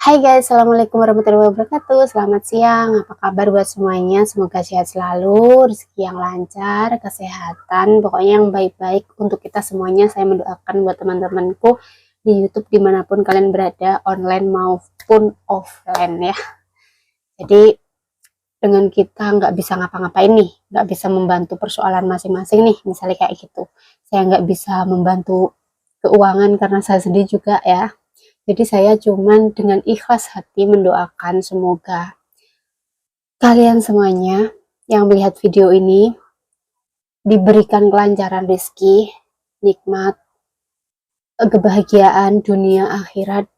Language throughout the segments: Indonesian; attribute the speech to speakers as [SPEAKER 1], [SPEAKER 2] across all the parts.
[SPEAKER 1] Hai guys, assalamualaikum warahmatullahi wabarakatuh. Selamat siang, apa kabar buat semuanya? Semoga sehat selalu, rezeki yang lancar, kesehatan, pokoknya yang baik-baik untuk kita semuanya. Saya mendoakan buat teman-temanku di YouTube dimanapun kalian berada, online maupun offline ya. Jadi dengan kita nggak bisa ngapa-ngapain nih, nggak bisa membantu persoalan masing-masing nih, misalnya kayak gitu. Saya nggak bisa membantu keuangan karena saya sedih juga ya. Jadi saya cuman dengan ikhlas hati mendoakan semoga kalian semuanya yang melihat video ini diberikan kelancaran rezeki, nikmat, kebahagiaan dunia akhirat,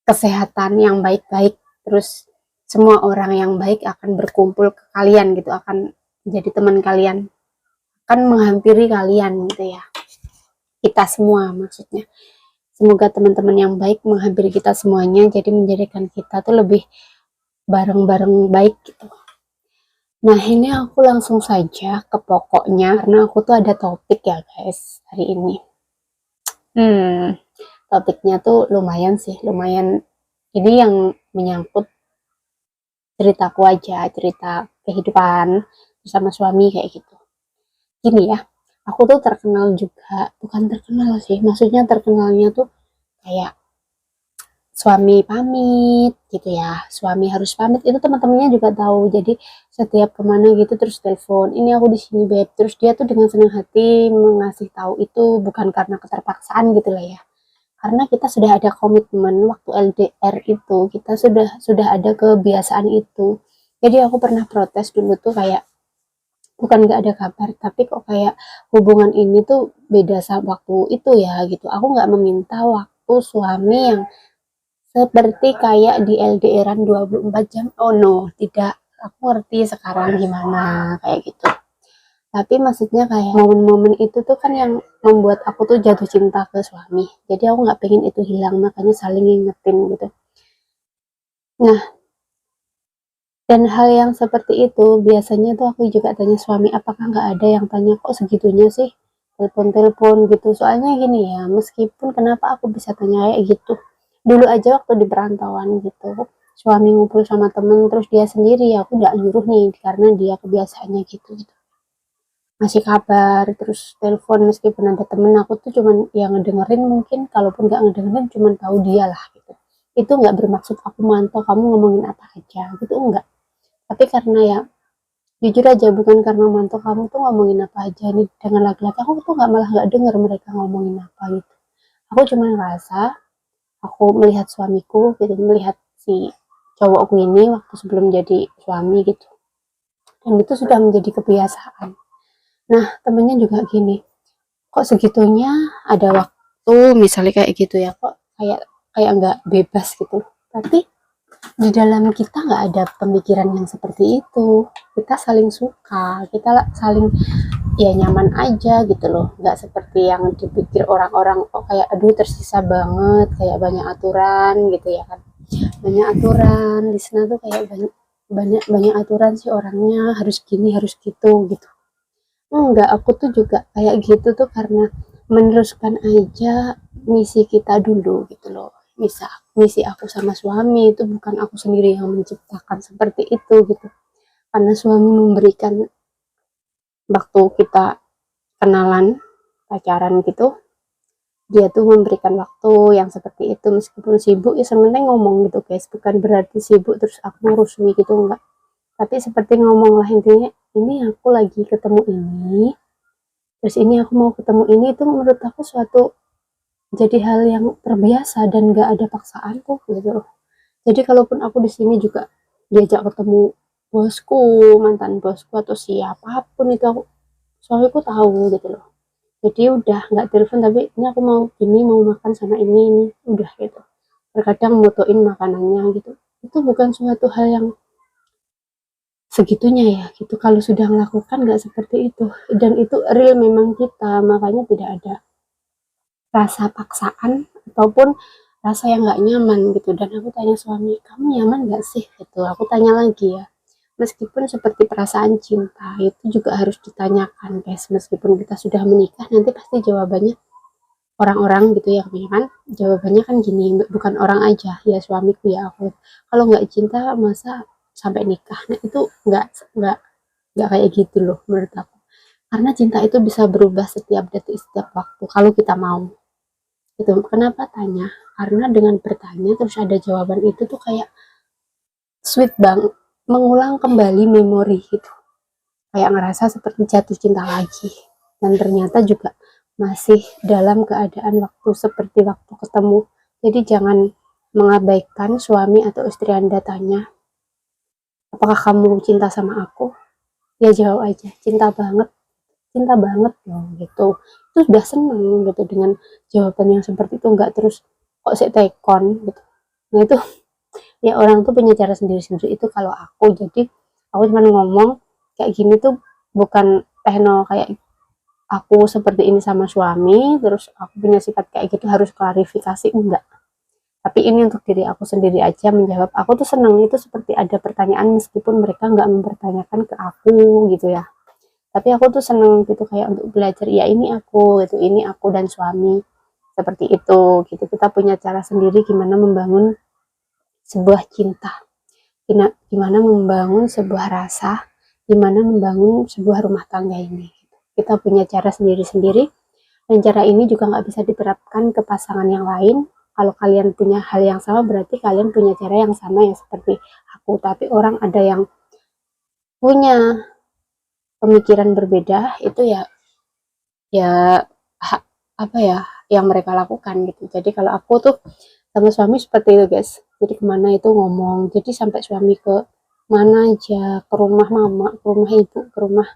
[SPEAKER 1] kesehatan yang baik-baik, terus semua orang yang baik akan berkumpul ke kalian gitu, akan jadi teman kalian, akan menghampiri kalian gitu ya. Kita semua maksudnya. Semoga teman-teman yang baik menghampiri kita semuanya, jadi menjadikan kita tuh lebih bareng-bareng baik gitu. Nah ini aku langsung saja ke pokoknya, karena aku tuh ada topik ya guys hari ini. Topiknya tuh lumayan sih, lumayan. Ini yang menyangkut ceritaku aja, cerita kehidupan bersama suami kayak gitu. Gini ya, aku tuh terkenal juga, bukan terkenal sih, maksudnya terkenalnya tuh kayak suami pamit gitu ya, suami harus pamit itu teman-temannya juga tahu. Jadi setiap kemana gitu terus telepon, ini aku di sini beb, terus dia tuh dengan senang hati mengasih tahu itu, bukan karena keterpaksaan gitu lah ya, karena kita sudah ada komitmen waktu LDR itu, kita sudah ada kebiasaan itu. Jadi aku pernah protes dulu tuh kayak, bukan nggak ada kabar, tapi kok kayak hubungan ini tuh beda sama waktu itu ya gitu. Aku nggak meminta waktu suami yang seperti kayak di LDRan 24 jam. Oh no, tidak. Aku ngerti sekarang gimana kayak gitu. Tapi maksudnya kayak momen-momen itu tuh kan yang membuat aku tuh jatuh cinta ke suami. Jadi aku nggak pengen itu hilang, makanya saling ngingetin gitu. Nah, dan hal yang seperti itu biasanya tuh aku juga tanya suami, apakah nggak ada yang tanya kok segitunya sih telepon-telepon gitu. Soalnya gini ya, meskipun kenapa aku bisa tanya kayak gitu. Dulu aja waktu di perantauan gitu, suami ngumpul sama temen terus dia sendiri, aku nggak nyuruh nih karena dia kebiasaannya gitu, gitu. Masih kabar terus telepon, meskipun ada temen aku tuh cuman yang ngedengerin, mungkin kalaupun nggak ngedengerin cuman tahu dia lah gitu. Itu nggak bermaksud aku mantau kamu ngomongin apa aja gitu, enggak. Tapi karena ya jujur aja, bukan karena mantau kamu tuh ngomongin apa aja nih dengan laki-laki, aku tuh nggak, malah nggak denger mereka ngomongin apa gitu. Aku cuma ngerasa, aku melihat suamiku gitu, melihat si cowokku ini waktu sebelum jadi suami gitu, dan itu sudah menjadi kebiasaan. Nah temennya juga gini, kok segitunya ada waktu misalnya kayak gitu ya, kok kayak kayak nggak bebas gitu. Tapi di dalam kita nggak ada pemikiran yang seperti itu, kita saling suka, kita saling ya nyaman aja gitu loh, nggak seperti yang dipikir orang-orang, oh kayak aduh tersisa banget, kayak banyak aturan gitu ya kan. Banyak aturan di sana tuh, kayak banyak banyak banyak aturan sih, orangnya harus gini harus gitu gitu. Enggak, aku tuh juga kayak gitu tuh karena meneruskan aja misi kita dulu gitu loh. Misi aku sama suami itu bukan aku sendiri yang menciptakan seperti itu gitu. Karena suami memberikan waktu kita kenalan, pacaran gitu, dia tuh memberikan waktu yang seperti itu, meskipun sibuk ya sementing ngomong gitu guys, bukan berarti sibuk terus aku ngurusmi gitu, enggak. Tapi seperti ngomong lah intinya, ini aku lagi ketemu ini, terus ini aku mau ketemu ini, itu menurut aku suatu jadi hal yang terbiasa dan gak ada paksaan tuh gitu. Jadi kalaupun aku di sini juga diajak ketemu bosku, mantan bosku atau siapapun itu, aku suamiku tahu gitu loh. Jadi udah nggak telepon, tapi ini aku mau gini, mau makan sama ini udah gitu. Terkadang motoin makanannya gitu. Itu bukan suatu hal yang segitunya ya gitu. Kalau sudah melakukan nggak seperti itu, dan itu real memang kita, makanya tidak ada rasa paksaan ataupun rasa yang nggak nyaman gitu. Dan aku tanya suami, kamu nyaman nggak sih gitu, aku tanya lagi ya, meskipun seperti perasaan cinta itu juga harus ditanyakan guys. Meskipun kita sudah menikah, nanti pasti jawabannya orang-orang gitu ya, kebanyakan jawabannya kan gini, bukan orang aja, ya suamiku ya aku, kalau nggak cinta masa sampai nikah. Nah itu nggak nggak kayak gitu loh menurut aku, karena cinta itu bisa berubah setiap detik setiap waktu kalau kita mau. Itu kenapa tanya, karena dengan bertanya terus ada jawaban itu tuh kayak sweet banget, mengulang kembali memori gitu, kayak ngerasa seperti jatuh cinta lagi, dan ternyata juga masih dalam keadaan waktu seperti waktu ketemu. Jadi jangan mengabaikan suami atau istri Anda tanya, apakah kamu cinta sama aku? Ya jawab aja, cinta banget loh gitu. Itu sudah seneng gitu dengan jawaban yang seperti itu, nggak terus kok sih tekon gitu. Nah itu ya orang tuh punya cara sendiri-sendiri itu. Kalau aku, jadi aku cuma ngomong kayak gini tuh bukan tekno kayak aku seperti ini sama suami terus aku punya sifat kayak gitu harus klarifikasi, enggak. Tapi ini untuk diri aku sendiri aja menjawab. Aku tuh seneng itu seperti ada pertanyaan meskipun mereka nggak mempertanyakan ke aku gitu ya, tapi aku tuh seneng gitu kayak untuk belajar, ya ini aku gitu, ini aku dan suami seperti itu gitu. Kita punya cara sendiri gimana membangun sebuah cinta, gimana membangun sebuah rasa, gimana membangun sebuah rumah tangga ini. Kita punya cara sendiri-sendiri, dan cara ini juga nggak bisa diterapkan ke pasangan yang lain. Kalau kalian punya hal yang sama berarti kalian punya cara yang sama ya seperti aku. Tapi orang ada yang punya pemikiran berbeda, itu ya ya apa ya yang mereka lakukan gitu. Jadi kalau aku tuh sama suami seperti itu guys, jadi kemana itu ngomong, jadi sampai suami ke mana aja, ke rumah mama, ke rumah ibu, ke rumah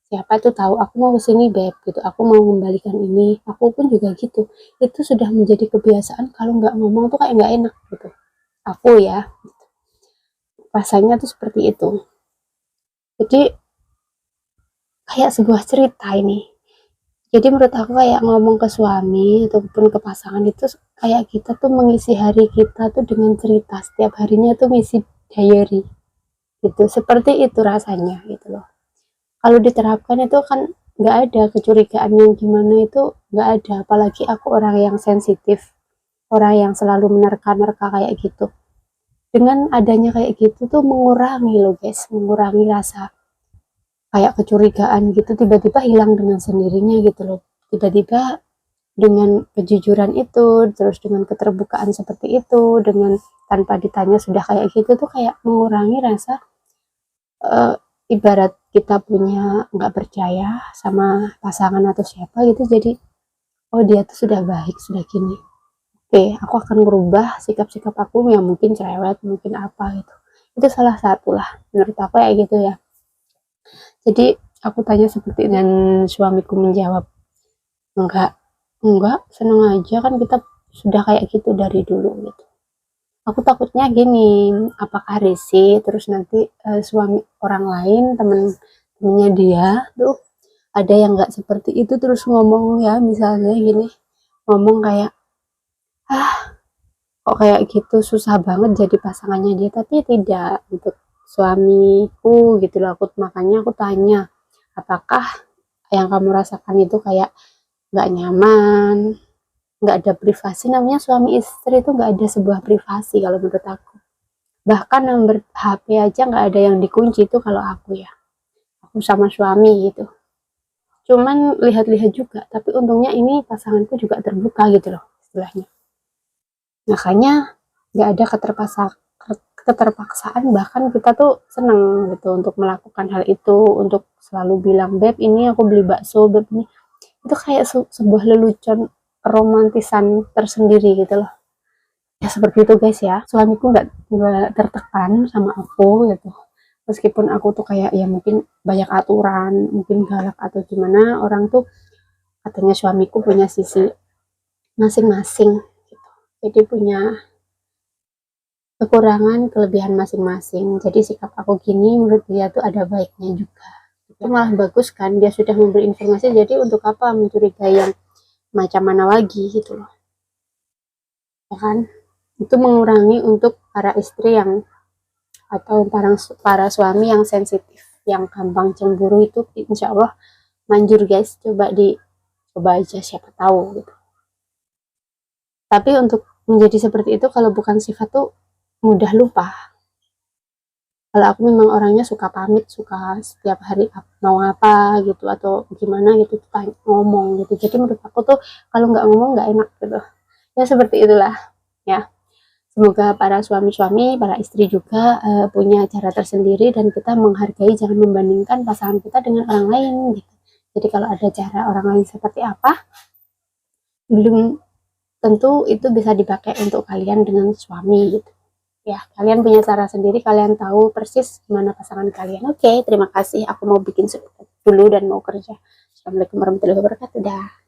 [SPEAKER 1] siapa itu tahu aku mau kesini beb gitu, aku mau membalikan ini. Aku pun juga gitu, itu sudah menjadi kebiasaan. Kalau nggak ngomong tuh kayak nggak enak gitu aku ya, rasanya tuh seperti itu. Jadi kayak sebuah cerita ini. Jadi menurut aku kayak ngomong ke suami ataupun ke pasangan itu kayak kita tuh mengisi hari kita tuh dengan cerita, setiap harinya tuh ngisi diary gitu, seperti itu rasanya gitu loh. Kalau diterapkan itu kan nggak ada kecurigaan yang gimana, itu nggak ada. Apalagi aku orang yang sensitif, orang yang selalu menerka-nerka kayak gitu. Dengan adanya kayak gitu tuh mengurangi loh guys, mengurangi rasa kayak kecurigaan gitu, tiba-tiba hilang dengan sendirinya gitu loh. Tiba-tiba dengan kejujuran itu, terus dengan keterbukaan seperti itu, dengan tanpa ditanya sudah kayak gitu tuh kayak mengurangi rasa uh, ibarat kita punya nggak percaya sama pasangan atau siapa gitu. Jadi oh dia tuh sudah baik, sudah gini, oke aku akan merubah sikap-sikap aku yang mungkin cerewet, mungkin apa gitu. Itu salah satu lah menurut aku kayak gitu ya. Jadi aku tanya seperti ini dan suamiku menjawab, enggak seneng aja, kan kita sudah kayak gitu dari dulu gitu. Aku takutnya gini, apakah risih terus nanti suami orang lain, temennya dia tuh ada yang nggak seperti itu terus ngomong ya, misalnya gini, ngomong kayak ah kok kayak gitu susah banget jadi pasangannya dia. Tapi tidak, untuk suamiku gitu loh. Aku makanya aku tanya, apakah yang kamu rasakan itu kayak nggak nyaman, nggak ada privasi. Namanya suami istri itu nggak ada sebuah privasi kalau menurut aku. Bahkan nomor HP aja nggak ada yang dikunci itu kalau aku ya, aku sama suami gitu. Cuman lihat-lihat juga, tapi untungnya ini pasanganku juga terbuka gitu loh istilahnya. Makanya nggak ada keterpaksaan, bahkan kita tuh seneng gitu untuk melakukan hal itu, untuk selalu bilang beb ini aku beli bakso beb ini. Itu kayak sebuah lelucon romantisan tersendiri gitu loh. Ya seperti itu guys ya, suamiku nggak tertekan sama aku gitu. Meskipun aku tuh kayak ya mungkin banyak aturan, mungkin galak atau gimana, orang tuh katanya suamiku punya sisi masing-masing gitu. Jadi punya kekurangan kelebihan masing-masing. Jadi sikap aku gini menurut dia tuh ada baiknya juga. Itu malah bagus kan, dia sudah memberi informasi, jadi untuk apa mencurigai yang macam mana lagi gitu loh, ya kan. Itu mengurangi untuk para istri yang atau para suami yang sensitif, yang gampang cemburu, itu insya Allah manjur guys. Coba aja, siapa tahu gitu. Tapi untuk menjadi seperti itu kalau bukan sifat tuh mudah lupa. Kalau aku memang orangnya suka pamit, suka setiap hari mau apa gitu atau gimana gitu ngomong gitu. Jadi menurut aku tuh kalau nggak ngomong nggak enak gitu. Ya seperti itulah ya. Semoga para suami-suami, para istri juga punya cara tersendiri dan kita menghargai, jangan membandingkan pasangan kita dengan orang lain gitu. Jadi kalau ada cara orang lain seperti apa, belum tentu itu bisa dipakai untuk kalian dengan suami gitu. Ya, kalian punya cara sendiri, kalian tahu persis gimana pasangan kalian. Oke, terima kasih. Aku mau bikin dulu dan mau kerja. Assalamualaikum warahmatullahi wabarakatuh. Dah.